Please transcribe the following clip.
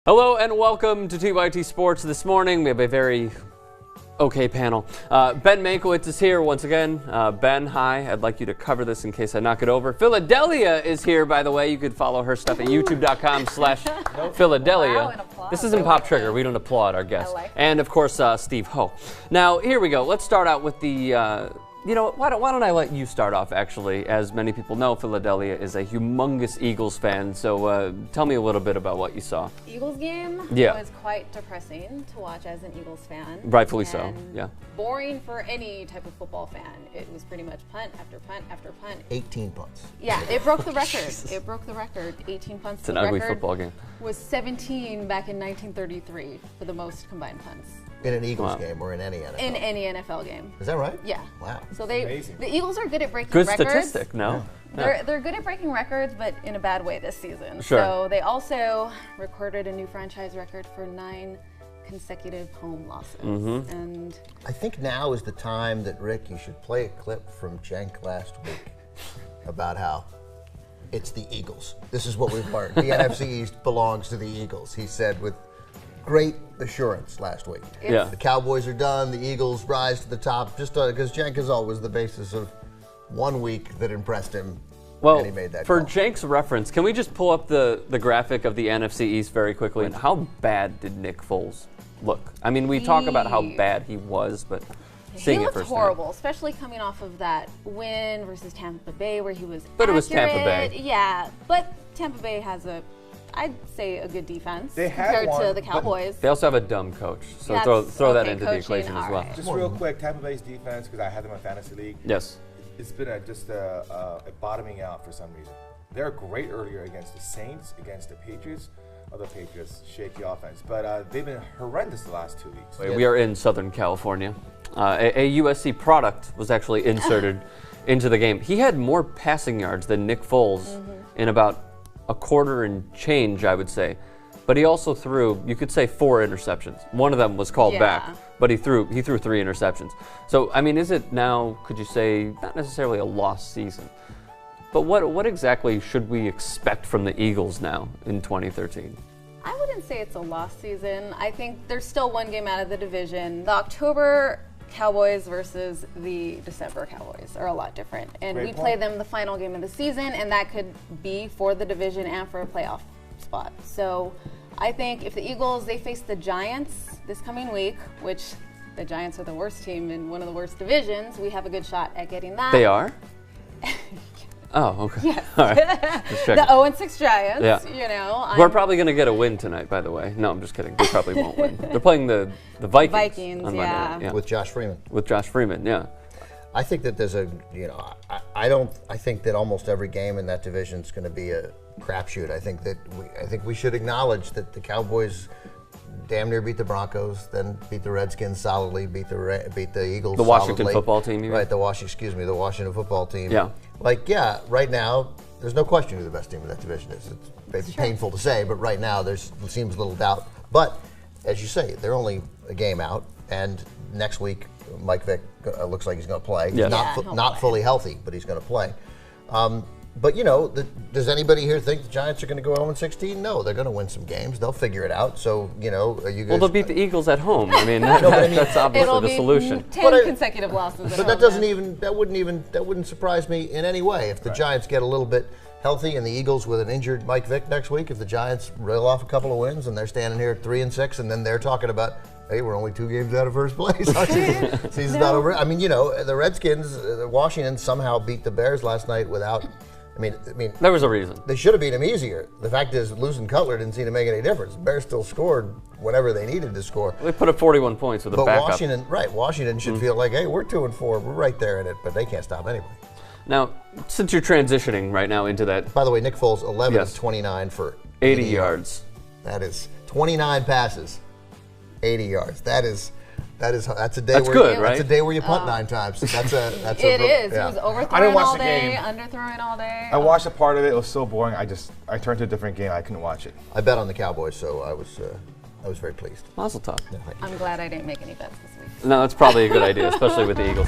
Hello and welcome to TYT Sports this morning. We have a very okay panel. Ben Mankiewicz is here once again. Ben, hi. I'd like you to cover this in case I knock it over. Philadelia is here, by the way. You could follow her stuff at youtube.com/Philadelia. Wow, this isn't Pop Trigger. We don't applaud our guests. And, of course, Steve Ho. Now, here we go. Let's start out with the... why don't I let you start off, actually? As many people know, Philadelia is a humongous Eagles fan, so tell me a little bit about what you saw. Eagles game Yeah. was quite depressing to watch as an Eagles fan. Rightfully so, yeah. Boring for any type of football fan. It was pretty much punt after punt after punt. 18 punts. Yeah, it broke the record. It broke the record. 18 punts. It's an ugly football game. Was 17 back in 1933 for the most combined punts. In an Eagles game or in any NFL? In any NFL game. Is that right? Yeah. Wow. So the Eagles are good at breaking Good records. statistic, no? They're good at breaking records, but in a bad way this season. Sure. So they also recorded a new franchise record for 9 consecutive home losses. Mm-hmm. And I think now is the time that, Rick, you should play a clip from Cenk last week about how it's the Eagles. This is what we've learned. The NFC East belongs to the Eagles, he said with great assurance last week. Yeah. The Cowboys are done, the Eagles rise to the top, just because Cenk is always the basis of one week that impressed him. Well, and he made that for call. Cenk's reference, can we just pull up the graphic of the NFC East very quickly? And how bad did Nick Foles look? I mean, we talk about how bad he was, but seeing he it looked firsthand. horrible, especially coming off of that win versus Tampa Bay where he was But accurate. it was Tampa Bay. Yeah, but Tampa Bay has I'd say a good defense They had compared one, to the but Cowboys. They also have a dumb coach, so That's throw that okay, into the coaching, equation as all well. right. Just real quick, Tampa Bay's defense, because I had them in fantasy league. Yes. It's been a bottoming out for some reason. They're great earlier against the Saints, against the Patriots. Other Patriots, shaky offense. But they've been horrendous the last 2 weeks. We are in Southern California. A USC product was actually inserted into the game. He had more passing yards than Nick Foles in about a quarter and change, I would say. But he also threw, you could say, 4 interceptions. One of them was called back, but he threw 3 interceptions. So, I mean, is it now, could you say, not necessarily a lost season, but what exactly should we expect from the Eagles now in 2013? I wouldn't say it's a lost season. I think there's still one game out of the division. The October Cowboys versus the December Cowboys are a lot different. And we play them the final game of the season, and that could be for the division and for a playoff spot. So I think if the Eagles, they face the Giants this coming week, which the Giants are the worst team in one of the worst divisions, we have a good shot at getting that. They are? Oh, okay. Yes. All right. Just checking. The 0-6 Giants, Yeah. We're probably going to get a win tonight, by the way. No, I'm just kidding. They probably won't win. They're playing the Vikings on Monday night. Yeah. With Josh Freeman. With Josh Freeman, yeah. I think that there's I think that almost every game in that division is going to be a crapshoot. I think we should acknowledge that the Cowboys damn near beat the Broncos, then beat the Redskins solidly, beat the Eagles. The Washington solidly. football team, you mean? Right, the Washington football team. Yeah. Right now, there's no question who the best team in that division is. It's painful to say, but right now there seems little doubt. But as you say, they're only a game out, and next week Mike Vick looks like he's going to play. Yes. He's not fully healthy, but he's going to play. But does anybody here think the Giants are going to go 0-16? No, they're going to win some games. They'll figure it out. So are you guys? Well, they'll beat the Eagles at home. I mean, that's obviously the solution. 10 consecutive losses. But that wouldn't surprise me in any way if the Giants get a little bit healthy and the Eagles with an injured Mike Vick next week. If the Giants reel off a couple of wins and they're standing here at 3-6, and then they're talking about, hey, we're only 2 games out of first place. Season's not over. I mean, the Redskins, Washington somehow beat the Bears last night without. I mean, there was a reason. They should have beat him easier. The fact is, losing Cutler didn't seem to make any difference. The Bears still scored whenever they needed to score. They put up 41 points with a backup. Washington should feel like, hey, we're 2-4, we're right there in it, but they can't stop anybody. Now, since you're transitioning right now into that. By the way, Nick Foles, 11 of 29 for 80 yards. That is 29 passes, 80 yards. That's a day. That's good, right? That's a day where you punt 9 times. It is. He was overthrowing all day, underthrowing all day. I watched a part of it. It was so boring. I turned to a different game. I couldn't watch it. I bet on the Cowboys, so I was very pleased. Mazel tov. I'm glad I didn't make any bets this week. No, that's probably a good idea, especially with the Eagles.